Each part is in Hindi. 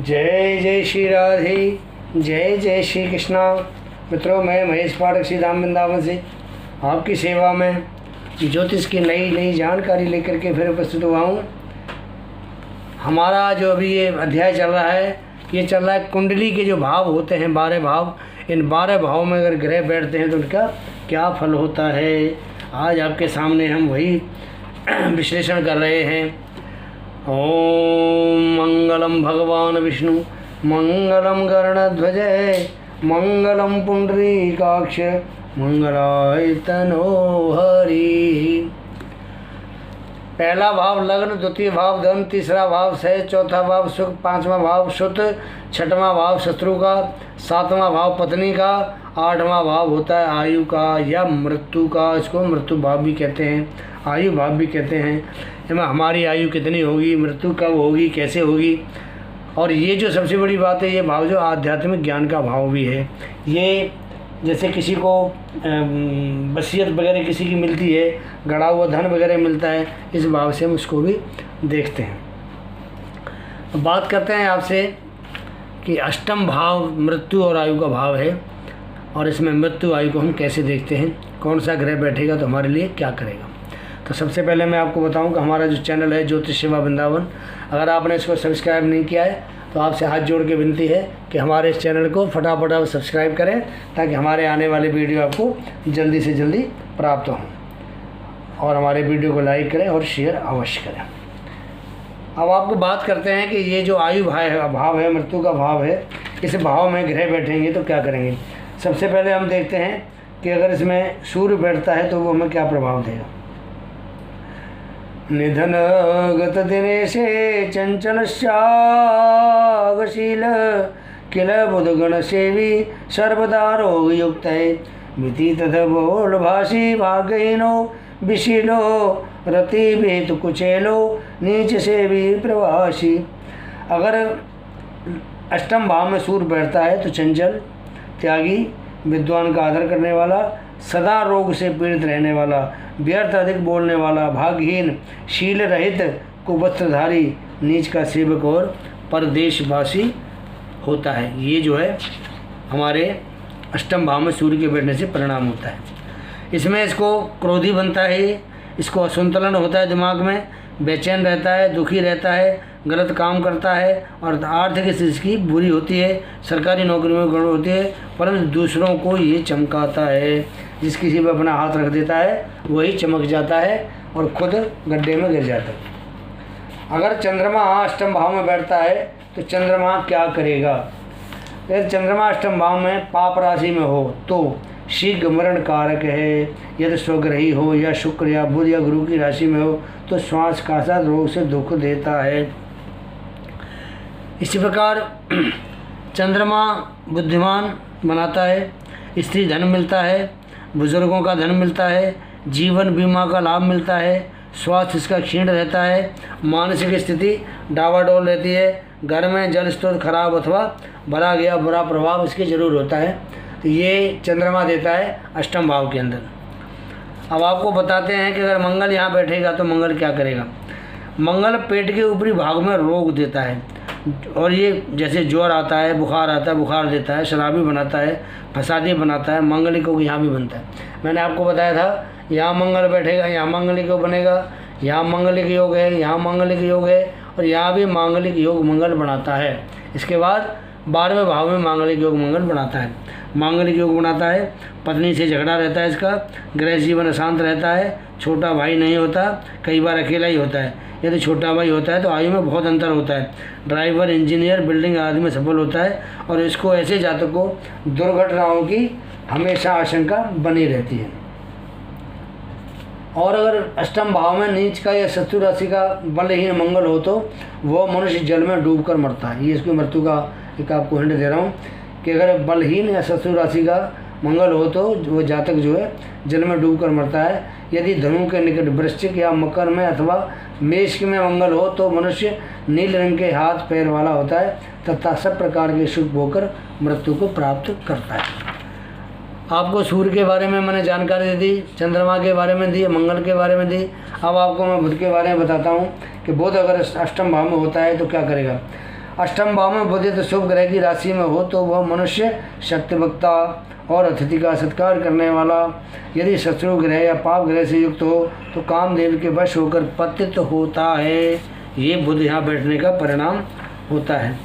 जय जय श्री राधे, जय जय श्री कृष्णा। मित्रों, मैं महेश पाठक श्री धाम वृंदावन से आपकी सेवा में ज्योतिष की नई नई जानकारी लेकर के फिर उपस्थित हुआ हूँ। हमारा जो अभी ये अध्याय चल रहा है, ये चल रहा है कुंडली के जो भाव होते हैं, 12 भाव। इन 12 भावों में अगर ग्रह बैठते हैं तो उनका क्या फल होता है, आज आपके सामने हम वही विश्लेषण कर रहे हैं। ओम मंगलम भगवान विष्णु, मंगलम गरुड़ध्वज, मंगलम पुंडरीकाक्ष, मंगलाय तनो हरि। पहला भाव लग्न, द्वितीय भाव धन, तीसरा भाव सहज, चौथा भाव सुख, पांचवा भाव शुद्ध, छठवां भाव शत्रु का, सातवां भाव पत्नी का, आठवां भाव होता है आयु का या मृत्यु का। इसको मृत्यु भाव भी कहते हैं, आयु भाव भी कहते हैं। इसमें हमारी आयु कितनी होगी, मृत्यु कब होगी, कैसे होगी। और ये जो सबसे बड़ी बात है, ये भाव जो आध्यात्मिक ज्ञान का भाव भी है। ये जैसे किसी को वसीयत वगैरह किसी की मिलती है, गड़ा हुआ धन वगैरह मिलता है, इस भाव से हम उसको भी देखते हैं। बात करते हैं आपसे कि अष्टम भाव मृत्यु और आयु का भाव है, और इसमें मृत्यु आयु को हम कैसे देखते हैं, कौन सा ग्रह बैठेगा तो हमारे लिए क्या करेगा। तो सबसे पहले मैं आपको बताऊं कि हमारा जो चैनल है ज्योतिष सेवा वृंदावन, अगर आपने इसको सब्सक्राइब नहीं किया है तो आपसे हाथ जोड़ के विनती है कि हमारे इस चैनल को फटाफट आप सब्सक्राइब करें, ताकि हमारे आने वाले वीडियो आपको जल्दी से जल्दी प्राप्त हों। और हमारे वीडियो को लाइक करें और शेयर अवश्य करें। अब आपको बात करते हैं कि ये जो आयु भाव है, मृत्यु का भाव है, इस भाव में ग्रह बैठेंगे तो क्या करेंगे। सबसे पहले हम देखते हैं कि अगर इसमें सूर्य बैठता है तो वो हमें क्या प्रभाव देगा। निधन गत दिनेशे चंचलशागशील, किल बुधगण सेवी सर्वदा रोग युक्त है, मिति तथ बोल भाषी भागहीनो विशीलो, रति भेत कुचेलो नीच सेवी प्रवासी। अगर अष्टम भाव में सूर्य बैठता है तो चंचल, त्यागी, विद्वान का आदर करने वाला, सदा रोग से पीड़ित रहने वाला, व्यर्थ अधिक बोलने वाला, भागहीन, शील रहित, कुवस्त्रधारी, नीच का सेवक और परदेशवासी होता है। ये जो है हमारे अष्टम भाव में सूर्य के बैठने से परिणाम होता है। इसमें इसको क्रोधी बनता है, इसको असंतुलन होता है, दिमाग में बेचैन रहता है, दुखी रहता है, गलत काम करता है, और आर्थिक स्थिति इसकी बुरी होती है, सरकारी नौकरी में गड़बड़ होती है, परंतु दूसरों को ये चमकाता है। जिस किसी पर अपना हाथ रख देता है वही चमक जाता है और खुद गड्ढे में गिर जाता है। अगर चंद्रमा अष्टम भाव में बैठता है तो चंद्रमा क्या करेगा। यदि चंद्रमा अष्टम भाव में पाप राशि में हो तो शीघ्र मरण कारक है। यदि स्वग्रही हो या शुक्र या बुध या गुरु की राशि में हो तो श्वास का साथ रोग से दुख देता है। इसी प्रकार चंद्रमा बुद्धिमान बनाता है, स्त्री धन मिलता है, बुजुर्गों का धन मिलता है, जीवन बीमा का लाभ मिलता है, स्वास्थ्य इसका क्षीण रहता है, मानसिक स्थिति डावाडोल रहती है, घर में जल स्रोत खराब अथवा भरा गया बुरा प्रभाव इसके जरूर होता है। तो ये चंद्रमा देता है अष्टम भाव के अंदर। अब आपको बताते हैं कि अगर मंगल यहाँ बैठेगा तो मंगल क्या करेगा। मंगल पेट के ऊपरी भाग में रोग देता है, और ये जैसे ज्वर आता है, बुखार आता है, बुखार देता है, शराबी बनाता है, फसादी बनाता है। मंगलिक योग यहाँ भी बनता है। मैंने आपको बताया था यहाँ मंगल बैठेगा, यहाँ मंगलिक योग बनेगा, यहाँ मंगलिक योग है, यहाँ मंगलिक योग है, और यहाँ भी मांगलिक योग मंगल बनाता है। इसके बाद 12वें भाव में मांगलिक योग मंगल बनाता है। मांगलिक योग बनाता है, पत्नी से झगड़ा रहता है इसका, गृह जीवन अशांत रहता है, छोटा भाई नहीं होता, कई बार अकेला ही होता है। यदि छोटा भाई होता है तो आयु में बहुत अंतर होता है। ड्राइवर, इंजीनियर, बिल्डिंग आदि में सफल होता है, और इसको ऐसे जातक को दुर्घटनाओं की हमेशा आशंका बनी रहती है। और अगर अष्टम भाव में नीच का या शत्रु राशि का बलहीन मंगल हो तो वो मनुष्य जल में डूबकर मरता है। ये इसकी मृत्यु का एक आपको हिंट दे रहा हूँ कि अगर बलहीन या शत्रु राशि का मंगल हो तो वो जातक जो है जल में डूबकर मरता है। यदि धनु के निकट वृश्चिक या मकर में अथवा मेष में मंगल हो तो मनुष्य नील रंग के हाथ पैर वाला होता है तथा सब प्रकार के सुख होकर मृत्यु को प्राप्त करता है। आपको सूर्य के बारे में मैंने जानकारी दे दी, चंद्रमा के बारे में दी, मंगल के बारे में दी। अब आपको मैं बुध के बारे में बताता हूँ कि बुध अगर अष्टम भाव में होता है तो क्या करेगा। अष्टम भाव में बुध तो शुभ ग्रह की राशि में हो तो वह मनुष्य शक्तिवक्ता और अतिथि का सत्कार करने वाला, यदि शत्रु ग्रह या पाप ग्रह से युक्त हो तो कामदेव के वश होकर पतित होता है। ये बुध यहाँ बैठने का परिणाम होता है।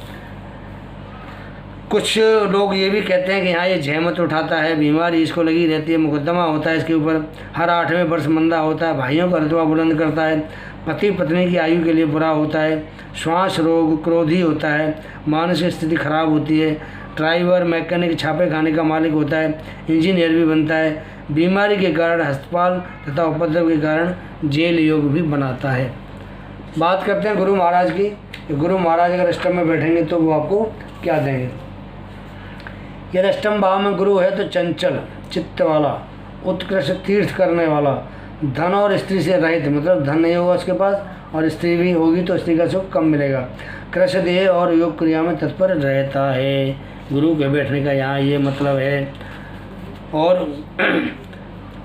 कुछ लोग ये भी कहते हैं कि यहाँ ये जहमत उठाता है, बीमारी इसको लगी रहती है, मुकदमा होता है इसके ऊपर, हर 8वें वर्ष मंदा होता है, भाइयों का रुतबा बुलंद करता है, पति पत्नी की आयु के लिए बुरा होता है, श्वास रोग, क्रोधी होता है, मानसिक स्थिति खराब होती है, ड्राइवर मैकेनिक छापे खाने का मालिक होता है, इंजीनियर भी बनता है, बीमारी के कारण हस्तपाल तथा उपद्रव के कारण जेल योग भी बनाता है। बात करते हैं गुरु महाराज की। गुरु महाराज अगर अष्टम में बैठेंगे तो वो आपको क्या देंगे। यदि अष्टम भाव में गुरु है तो चंचल चित्त वाला, उत्कृष्ट तीर्थ करने वाला, धन और स्त्री से रहित, मतलब धन नहीं होगा उसके पास और स्त्री भी होगी तो स्त्री का सुख कम मिलेगा, कृष्ण देह और योग क्रिया में तत्पर रहता है। गुरु के बैठने का यहाँ ये मतलब है। और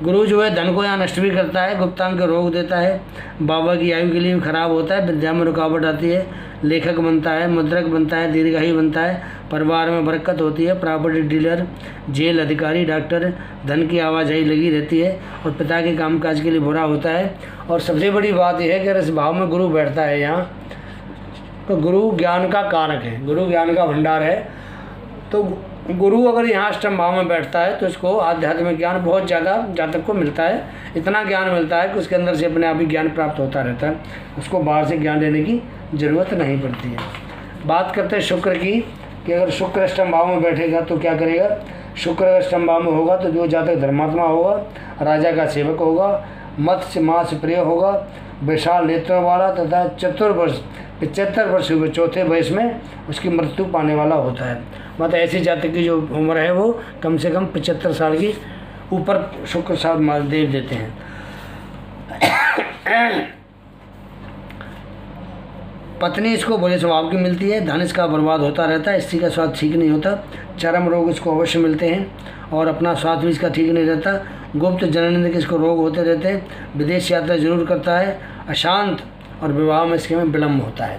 गुरु जो है धन को यहाँ नष्ट भी करता है, गुप्तांग के रोग देता है, बाबा की आयु के लिए भी खराब होता है, विद्या में रुकावट आती है, लेखक बनता है, मुद्रक बनता है, दीर्घायु बनता है, परिवार में बरकत होती है, प्रॉपर्टी डीलर, जेल अधिकारी, डॉक्टर, धन की आवाजाही लगी रहती है और पिता के कामकाज के लिए बुरा होता है। और सबसे बड़ी बात यह है कि अगर इस भाव में गुरु बैठता है यहाँ तो गुरु ज्ञान का कारक है, गुरु ज्ञान का भंडार है। तो गुरु अगर यहाँ अष्टम भाव में बैठता है तो इसको आध्यात्मिक ज्ञान बहुत ज़्यादा जातक को मिलता है, इतना ज्ञान मिलता है कि उसके अंदर से अपने आप ही ज्ञान प्राप्त होता रहता है, उसको बाहर से ज्ञान लेने की ज़रूरत नहीं पड़ती है। बात करते हैं शुक्र की कि अगर शुक्र अष्टम भाव में बैठेगा तो क्या करेगा। शुक्र अष्टम भाव में होगा तो जो जातक धर्मात्मा होगा, राजा का सेवक होगा, मत्स्य मांस प्रिय होगा, विशाल नेत्रों वाला तथा 75 वर्ष हुए चौथे वयस में उसकी मृत्यु पाने वाला होता है। मतलब ऐसी जातक की जो उम्र है वो कम से कम 75 साल की ऊपर शुक्र साहब महादेव देते हैं। पत्नी इसको बुरे स्वभाव की मिलती है, धन इसका बर्बाद होता रहता है, स्त्री का स्वास्थ्य ठीक नहीं होता, चरम रोग इसको अवश्य मिलते हैं और अपना स्वास्थ्य भी इसका ठीक नहीं रहता, गुप्त जनन के इसको रोग होते रहते हैं, विदेश यात्रा जरूर करता है, अशांत और विवाह में इसके में विलम्ब होता है।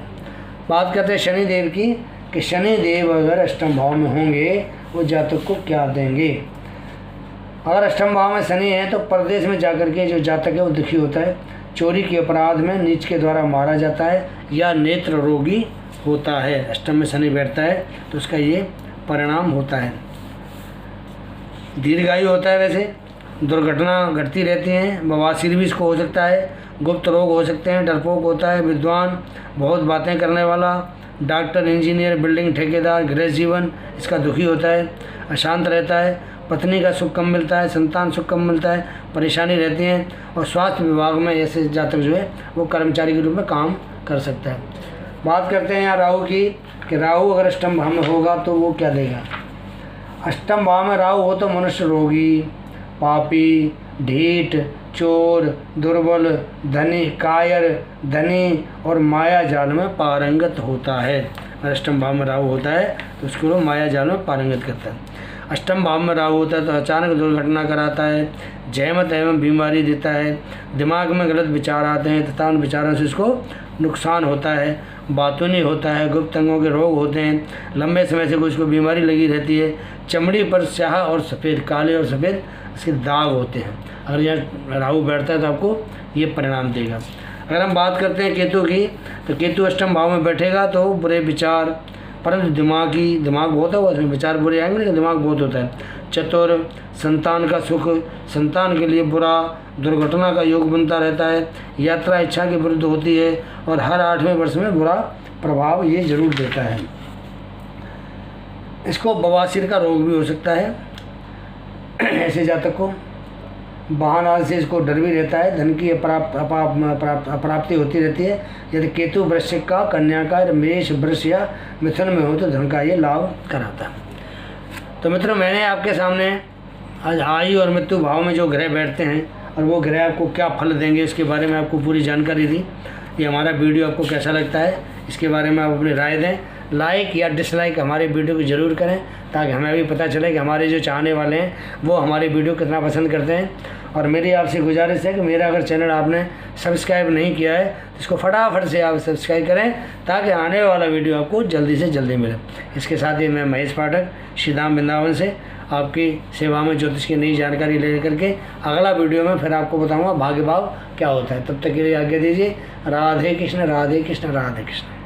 बात करते हैं शनि देव की कि शनि देव अगर अष्टम भाव में होंगे वो जातक को क्या देंगे। अगर अष्टम भाव में शनि है तो परदेश में जाकर के जो जातक है वो दुखी होता है, चोरी के अपराध में नीच के द्वारा मारा जाता है या नेत्र रोगी होता है। अष्टम में शनि बैठता है तो उसका ये परिणाम होता है। दीर्घायु होता है, वैसे दुर्घटना घटती रहती हैं, बवासीर भी इसको हो सकता है, गुप्त रोग हो सकते हैं, डरपोक होता है, विद्वान, बहुत बातें करने वाला, डॉक्टर, इंजीनियर, बिल्डिंग ठेकेदार, गृह जीवन इसका दुखी होता है, अशांत रहता है, पत्नी का सुख कम मिलता है, संतान सुख कम मिलता है, परेशानी रहती है और स्वास्थ्य विभाग में ऐसे जातक जो है वो कर्मचारी के रूप में काम कर सकता है। बात करते हैं यहाँ राहु की कि राहु अगर अष्टम भाव में होगा तो वो क्या देगा। अष्टम भाव में राहु हो तो मनुष्य रोगी, पापी, ढीठ, चोर, दुर्बल, धनी, कायर, धनी और माया जाल में पारंगत होता है। अगर अष्टम भाव में राहु होता है तो उसको लोग माया जाल में पारंगत करता है। अष्टम भाव में राहु होता है तो अचानक दुर्घटना कराता है, जहमत एवं बीमारी देता है, दिमाग में गलत विचार आते हैं तथा उन विचारों से उसको नुकसान होता है, बातूनी होता है, गुप्त अंगों के रोग होते हैं, लंबे समय से उसको बीमारी लगी रहती है, चमड़ी पर स्याह और सफ़ेद, काले और सफ़ेद इसके दाग होते हैं। अगर यह राहु बैठता है तो आपको ये परिणाम देगा। अगर हम बात करते हैं केतु की तो केतु अष्टम भाव में बैठेगा तो बुरे विचार, परंतु दिमाग बहुत होगा, उसमें विचार बुरे आएंगे लेकिन दिमाग बहुत होता है। चतुर, संतान का सुख, संतान के लिए बुरा, दुर्घटना का योग बनता रहता है, यात्रा इच्छा के विरुद्ध होती है और हर 8वें वर्ष में बुरा प्रभाव ये जरूर देता है। इसको बवासीर का रोग भी हो सकता है। ऐसे जातक को वाहन से इसको डर भी रहता है, धन की अप्राप्ति होती रहती है। यदि केतु वृश्चिक का, कन्या का, मेष, वृष या मिथुन में हो तो धन का ये लाभ कराता है। तो मित्रों, मैंने आपके सामने आज आयु और मृत्यु भाव में जो ग्रह बैठते हैं और वो ग्रह आपको क्या फल देंगे इसके बारे में आपको पूरी जानकारी दी। ये हमारा वीडियो आपको कैसा लगता है इसके बारे में आप अपनी राय दें। लाइक या डिसलाइक हमारे वीडियो को ज़रूर करें ताकि हमें भी पता चले कि हमारे जो चाहने वाले हैं वो हमारे वीडियो कितना पसंद करते हैं। और मेरी आपसे गुजारिश है कि मेरा अगर चैनल आपने सब्सक्राइब नहीं किया है तो इसको फटाफट से आप सब्सक्राइब करें ताकि आने वाला वीडियो आपको जल्दी से जल्दी मिले। इसके साथ ही मैं महेश पाठक श्री धाम वृंदावन से आपकी सेवा में ज्योतिष की नई जानकारी ले करके अगला वीडियो में फिर आपको बताऊंगा भाग्य भाव क्या होता है। तब तक के लिए आज्ञा दीजिए। राधे कृष्ण राधे कृष्ण राधे कृष्ण।